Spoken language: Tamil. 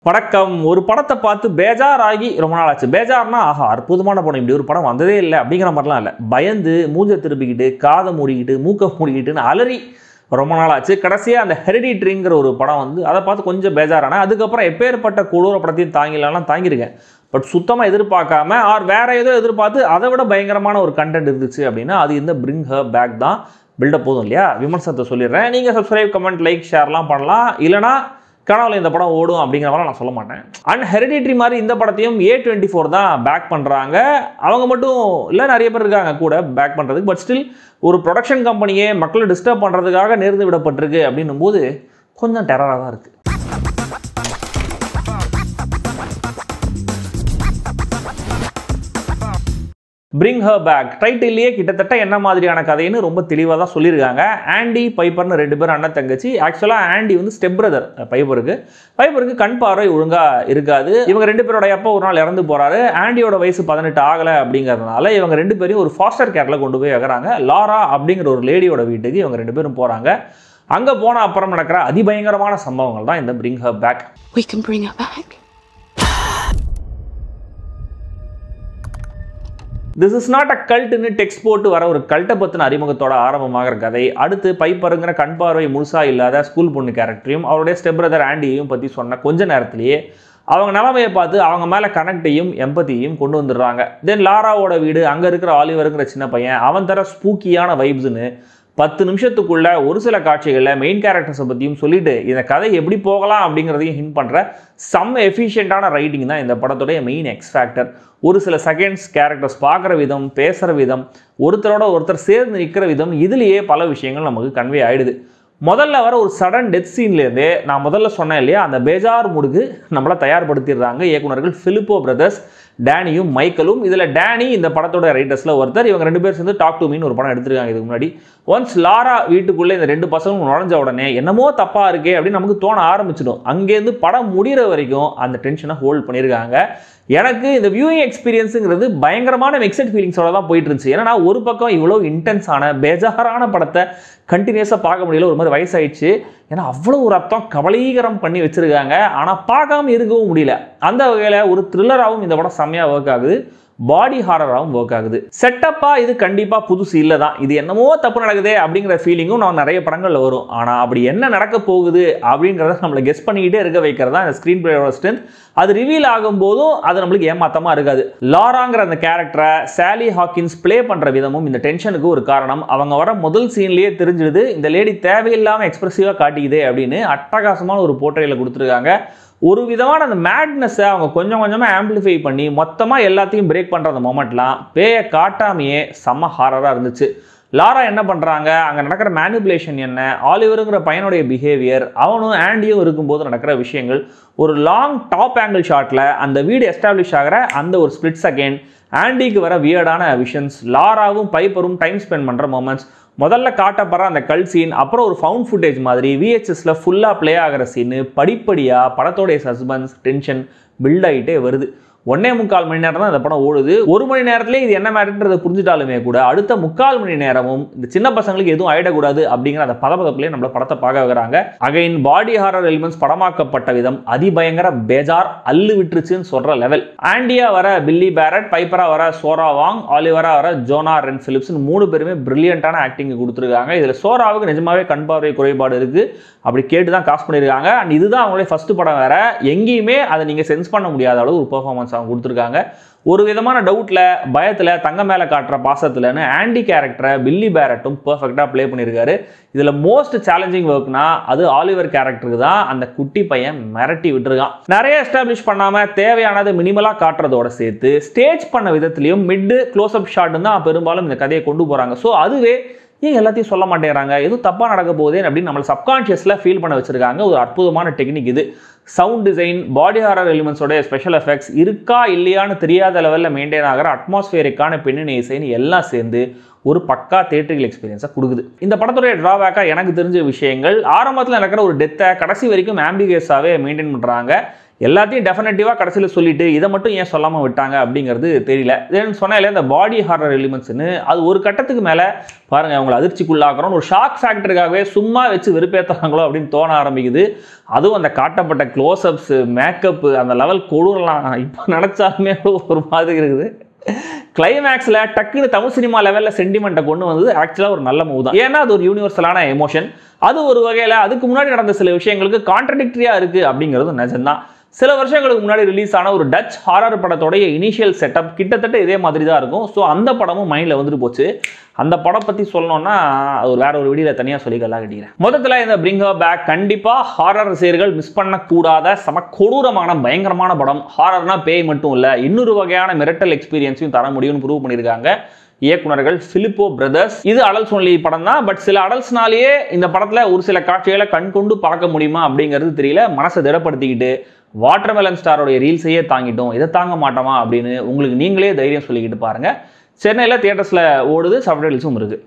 வணக்கம். ஒரு படத்தை பார்த்து பேஜாராகி ரொம்ப நாள் ஆச்சு. பேஜார்னா ஆஹா அற்புதமான படம், இப்படி ஒரு படம் வந்ததே இல்லை அப்படிங்கிற மாதிரிலாம் இல்லை. பயந்து மூஞ்சை திருப்பிக்கிட்டு காதை மூடிக்கிட்டு மூக்கை மூடிக்கிட்டுன்னு அலறி ரொம்ப நாள் ஆச்சு. கடைசியாக அந்த ஹெரிடிட்ரிங்கிற ஒரு படம் வந்து அதை பார்த்து கொஞ்சம் பேஜாரானேன். அதுக்கப்புறம் எப்பேற்பட்ட கொடூர படத்தையும் தாங்கிடலாம் தாங்கியிருக்கேன். பட் சுத்தமாக எதிர்பார்க்காம வேற ஏதோ எதிர்பார்த்து அதை விட பயங்கரமான ஒரு கண்டென்ட் இருந்துச்சு அப்படின்னா அது இந்த பிரிங் ஹர் பேக் தான். பில்டப் போதும் இல்லையா? விமர்சனத்தை சொல்லிடுறேன். நீங்கள் சப்ஸ்கிரைப், கமெண்ட், லைக், ஷேர்லாம் பண்ணலாம். இல்லைனா கனவுல இந்த படம் ஓடும் அப்படிங்கிற மாதிரி நான் சொல்ல மாட்டேன். அண்ட் ஹெரிடிட்ரி மாதிரி இந்த படத்தையும் A24 தான் பேக் பண்ணுறாங்க. அவங்க மட்டும் இல்லை, நிறைய பேர் இருக்காங்க கூட பேக் பண்ணுறதுக்கு. பட் ஸ்டில் ஒரு ப்ரொடக்ஷன் கம்பெனியே மக்களை டிஸ்டர்ப் பண்ணுறதுக்காக நேர்ந்து விடப்பட்டிருக்கு அப்படின்னும் போது கொஞ்சம் டெரராக தான் இருக்குது. பிரிங் ஹர் பேக் டைட்டிலேயே கிட்டத்தட்ட என்ன மாதிரியான கதைன்னு ரொம்ப தெளிவாக தான் சொல்லியிருக்காங்க. ஆண்டி பைப்பர்னு ரெண்டு பேரும் அண்ணன் தங்கச்சி. ஆக்சுவலாக ஆண்டி வந்து ஸ்டெப் பிரதர் பைப்பருக்கு கண் பார்வை ஒழுங்காக இருக்காது. இவங்க ரெண்டு பேரோட அப்பா ஒரு நாள் இறந்து போகிறாரு. ஆண்டியோட வயசு 18 ஆகலை அப்படிங்கிறதுனால இவங்க ரெண்டு பேரையும் ஒரு ஃபாஸ்டர் கேரில் கொண்டு போய் வைக்கிறாங்க. லாரா அப்படிங்கிற ஒரு லேடியோட வீட்டுக்கு இவங்க ரெண்டு பேரும் போகிறாங்க. அங்கே போன அப்புறம் நடக்கிற அதிபயங்கரமான சம்பவங்கள் தான் இந்த bring her back. We can bring her back. This is not a கல்ட்னு டெக்ஸ்ட் போட்டு வர ஒரு கல்ட்டை பற்றின அறிமுகத்தோட ஆரம்பமாகிற கதை. அடுத்து பைப்பருங்கிற கண் பார்வை முழுசாக இல்லாத ஸ்கூல் பொண்ணு கேரக்டரையும் அவருடைய ஸ்டெப் பிரதர் ஆண்டியையும் பற்றி சொன்ன கொஞ்ச நேரத்திலேயே அவங்க நிலைமையை பார்த்து அவங்க மேலே கனெக்டையும் எம்பத்தியையும் கொண்டு வந்துடுறாங்க. தென் லாராவோட வீடு, அங்கே இருக்கிற ஆலிவருங்கிற சின்ன பையன், அவன் தர ஸ்பூக்கியான வைப்ஸ்னு 10 நிமிஷத்துக்குள்ள ஒரு சில காட்சிகளில் மெயின் கேரக்டர்ஸை பற்றியும் சொல்லிட்டு இந்த கதை எப்படி போகலாம் அப்படிங்கிறதையும் ஹிண்ட் பண்ணுற செம்ம எஃபிஷியண்டான ரைட்டிங் தான் இந்த படத்துடைய மெயின் எக்ஸ் ஃபேக்டர். ஒரு சில செகண்ட்ஸ் கேரக்டர்ஸ் பார்க்குற விதம், பேசுகிற விதம், ஒருத்தரோட ஒருத்தர் சேர்ந்து நிற்கிற விதம், இதுலேயே பல விஷயங்கள் நமக்கு கன்வே ஆகிடுது. முதல்ல வர ஒரு சடன் டெத் சீன்லேருந்தே நான் முதல்ல சொன்னேன் இல்லையா, அந்த பேஜார் முடுக்கு நம்மளை தயார்படுத்திடுறாங்க இயக்குனர்கள் பிலிப்போ பிரதர்ஸ், டேனியும் மைக்கேலும். இதில் டேனி இந்த படத்தோட ரைட்டர்ஸில் ஒருத்தர். இவங்க ரெண்டு பேர் சேர்ந்து டாக் டு மீன்னு ஒரு படம் எடுத்திருக்காங்க இதுக்கு முன்னாடி. ஒன்ஸ் லாரா வீட்டுக்குள்ளே இந்த ரெண்டு பசங்களும் நுழைஞ்ச உடனே என்னமோ தப்பாக இருக்கே அப்படின்னு நமக்கு தோண ஆரம்பிச்சிடும். அங்கேருந்து படம் முடிகிற வரைக்கும் அந்த டென்ஷனை ஹோல்ட் பண்ணியிருக்காங்க. எனக்கு இந்த வியூயிங் எக்ஸ்பீரியன்ஸுங்கிறது பயங்கரமான மிக்சட் ஃபீலிங்ஸோட தான் போயிட்டு இருந்துச்சு. ஏன்னா ஒரு பக்கம் இவ்வளோ இன்டென்ஸான பேஜாரான படத்தை கண்டினியூஸாக பார்க்க முடியல, ஒரு மாதிரி வயசாயிடுச்சு. ஏன்னா அவ்வளோ ஒரு அர்த்தம் கவலீகரம் பண்ணி வச்சுருக்காங்க. ஆனால் பார்க்காம இருக்கவும் முடியல. அந்த வகையில் ஒரு த்ரில்லராகவும் இந்த படம் செம்மையாக ஒர்க் ஆகுது, பாடி ஹாரராகவும் ஒர்க் ஆகுது. செட்டப்பாக இது கண்டிப்பாக புதுசு இல்லை தான். இது என்னமோ தப்பு நடக்குதே அப்படிங்கிற ஃபீலிங்கும் நான் நிறைய படங்களில் வரும். ஆனால் அப்படி என்ன நடக்க போகுது அப்படிங்கிறத நம்மளை கெஸ் பண்ணிக்கிட்டே இருக்க வைக்கிறது தான் இந்த ஸ்க்ரீன் பிளேயோட ஸ்ட்ரென்த். அது ரிவீல் ஆகும்போதும் அது நம்மளுக்கு ஏமாத்தமாக இருக்காது. லாராங்கிற அந்த கேரக்டரை சாலி ஹாக்கின்ஸ் பிளே பண்ணுற விதமும் இந்த டென்ஷனுக்கு ஒரு காரணம். அவங்க வர முதல் சீன்லேயே தெரிஞ்சிடுது இந்த லேடி தேவையில்லாமல் எக்ஸ்பிரசிவாக காட்டிக்குதே அப்படின்னு. அட்டகாசமான ஒரு போர்ட்ரேயில் கொடுத்துருக்காங்க. ஒரு விதமான அந்த மேட்னஸை அவங்க கொஞ்சம் கொஞ்சமாக ஆம்பிளிஃபை பண்ணி மொத்தமாக எல்லாத்தையும் பிரேக் பண்ணுற அந்த மொமெண்ட்லாம் பேயை காட்டாமையே செம்ம ஹாரராக இருந்துச்சு. லாரா என்ன பண்ணுறாங்க, அங்கே நடக்கிற மேனிபுலேஷன் என்ன, ஆலிவருங்கிற பையனுடைய பிஹேவியர், அவனும் ஆண்டியும் இருக்கும்போது நடக்கிற விஷயங்கள், ஒரு லாங் டாப் ஆங்கிள் ஷாட்டில் அந்த வீடு எஸ்டாப்ளிஷ் ஆகிற அந்த ஒரு ஸ்பிளிட் செகண்ட், ஆண்டிக்கு வர வியர்டான விஷன்ஸ், லாராவும் பைப்பரும் டைம் ஸ்பெண்ட் பண்ணுற மொமெண்ட்ஸ், முதல்ல காட்டப்படுற அந்த கல் சீன், அப்புறம் ஒரு ஃபவுண்ட் ஃபுட்டேஜ் மாதிரி VHSல ஃபுல்லாக ப்ளே ஆகிற சீனு, படிப்படியாக படத்தோடைய சஸ்பென்ஸ் டென்ஷன் பில்ட் ஆகிட்டே வருது. 1.25 மணி நேரம் தான் இந்த படம் ஓடுது. 1 மணி நேரத்திலே இது என்ன மேட்டர்ன்றதை புரிஞ்சுட்டாலுமே கூட அடுத்த 3/4 மணி நேரமும் இந்த சின்ன பசங்களுக்கு எதுவும் ஆயிடக்கூடாது அப்படிங்கிற அந்த பதப்பதப்பிலே நம்மள படத்தை பார்க்க வைக்கிறாங்க. அகைன் பாடி ஹாரர் எலிமெண்ட்ஸ் படமாக்கப்பட்ட விதம் அதிபயங்கர பேஜார் அள்ளு விட்டுருச்சுன்னு சொல்ற லெவல். ஆண்டியா வர பில்லி பேரட், பைப்பரா வர சோரா வாங், ஆலிவரா வர ஜோனா ரென் பிலிப்ஸ் 3 பேருமே பிரில்லியண்டான ஆக்டிங் கொடுத்துருக்காங்க. இதுல சோராவுக்கு நிஜமாவே கண் பார்வை குறைபாடு இருக்கு, அப்படி கேட்டு தான் காஸ்ட் பண்ணியிருக்காங்க. அண்ட் இதுதான் அவங்களுடைய ஃபர்ஸ்ட் படம் வேற. எங்கேயுமே அதை நீங்க சென்ஸ் பண்ண முடியாத அளவு ஒரு பெர்ஃபார்மன்ஸ் அவங்க கொடுத்துருக்காங்க. ஒரு விதமான டவுட்ல, பயத்துல, தங்க மேல காட்டுற பாசத்துலன்னு ஆண்டி கேரக்டரை பில்லி பேரட்டும் பெர்ஃபெக்டா பிளே பண்ணியிருக்காரு. இதுல மோஸ்ட் சேலஞ்சிங் ஒர்க்னா அது ஆலிவர் கேரக்டருக்கு தான். அந்த குட்டி பையன் மிரட்டி விட்டுருக்கான். நிறைய எஸ்டாப்ளிஷ் பண்ணாம தேவையானது மினிமலா காட்டுறதோட சேர்த்து ஸ்டேஜ் பண்ண விதத்திலையும் மிட் க்ளோஸ் அப் ஷாட் தான் பெரும்பாலும் இந்த கதையை கொண்டு போறாங்க. ஸோ அதுவே ஏன் எல்லாத்தையும் சொல்ல மாட்டேங்கிறாங்க, எதுவும் தப்பாக நடக்க போகுதே அப்படின்னு நம்மளை சப்கான்ஷியஸில் ஃபீல் பண்ண வச்சுருக்காங்க. ஒரு அற்புதமான டெக்னிக் இது. சவுண்ட் டிசைன், பாடி ஹாரர் எலிமெண்ட்ஸோட ஸ்பெஷல் எஃபெக்ட்ஸ், இருக்கா இல்லையான்னு தெரியாத லெவலில் மெயின்டைன் ஆகிற அட்மாஸ்பியரிக்கான பின்னணி இசைன்னு எல்லாம் சேர்ந்து ஒரு பக்கா தியேட்டரிக்கல் எக்ஸ்பீரியன்ஸை கொடுக்குது. இந்த படத்துடைய ட்ராபேக்காக எனக்கு தெரிஞ்ச விஷயங்கள், ஆரம்பத்தில் நடக்கிற ஒரு டெத்தை கடைசி வரைக்கும் ஆம்பிகஸாகவே மெயின்டைன் பண்ணுறாங்க. எல்லாத்தையும் டெஃபினட்டிவாக கடைசியில் சொல்லிட்டு இதை மட்டும் ஏன் சொல்லாமல் விட்டாங்க அப்படிங்கிறது தெரியல. தென் சொன்னால இந்த பாடி ஹாரர் எலிமெண்ட்ஸ்னு அது ஒரு கட்டத்துக்கு மேலே பாருங்கள் அவங்களை அதிர்ச்சிக்குள்ளாக்குறோம், ஒரு ஷாக் ஃபேக்டருக்காகவே சும்மா வச்சு வெறுப்பேற்றுறாங்களோ அப்படின்னு தோண ஆரம்பிக்குது. அதுவும் அந்த காட்டப்பட்ட க்ளோஸ்அப்ஸு, மேக்கப்பு, அந்த லெவல் கொடுறலாம் இப்போ நினச்சாலுமே ஒரு மாதிரி இருக்குது. கிளைமேக்ஸில் டக்குன்னு தமிழ் சினிமா லெவலில் சென்டிமெண்ட்டை கொண்டு வந்தது ஆக்சுவலாக ஒரு நல்ல மூவ் தான். ஏன்னா அது ஒரு யூனிவர்சலான எமோஷன். அது ஒரு வகையில் அதுக்கு முன்னாடி நடந்த சில விஷயங்களுக்கு கான்ட்ரடிக்டரியாக இருக்குது அப்படிங்கிறது நிஜம்தான். சில வருஷங்களுக்கு முன்னாடி ரிலீஸ் ஆன ஒரு டச் ஹாரர் படத்தோடைய இனிஷியல் செட்டப் கிட்டத்தட்ட இதே மாதிரி தான் இருக்கும். ஸோ அந்த படமும் மைண்டில் வந்துட்டு போச்சு. அந்த படம் பற்றி சொல்லணும்னா அது வேற ஒரு வீடியோவில் தனியாக சொல்லிக்கலாம் கட்டிக்கிறேன். மொத்தத்தில் இந்த பிரிங் ஹர் பேக் கண்டிப்பாக ஹாரர் ரசிகர்கள் மிஸ் பண்ணக்கூடாத சம கொடூரமான பயங்கரமான படம். ஹாரர்னா பேய் மட்டும் இல்லை, இன்னொரு வகையான மிரட்டல் எக்ஸ்பீரியன்ஸையும் தர முடியும்னு ப்ரூவ் பண்ணியிருக்காங்க இயக்குனர்கள் பிலிப்போ பிரதர்ஸ். இது அடல்ட்ஸ் ஒன்லி படம் தான். பட் சில அடல்ட்ஸ்னாலேயே இந்த படத்தில் ஒரு சில காட்சிகளை கண் கொண்டு பார்க்க முடியுமா அப்படிங்கிறது தெரியல. மனசை திடப்படுத்திக்கிட்டு வாட்டர்மெலன் ஸ்டாரோடைய ரீல்ஸையே தாங்கிட்டோம், இதை தாங்க மாட்டோமா அப்படின்னு உங்களுக்கு நீங்களே தைரியம் சொல்லிக்கிட்டு பாருங்கள். சென்னையில் தியேட்டர்ஸில் ஓடுது, சப்டைட்டில்ஸும் இருக்குது.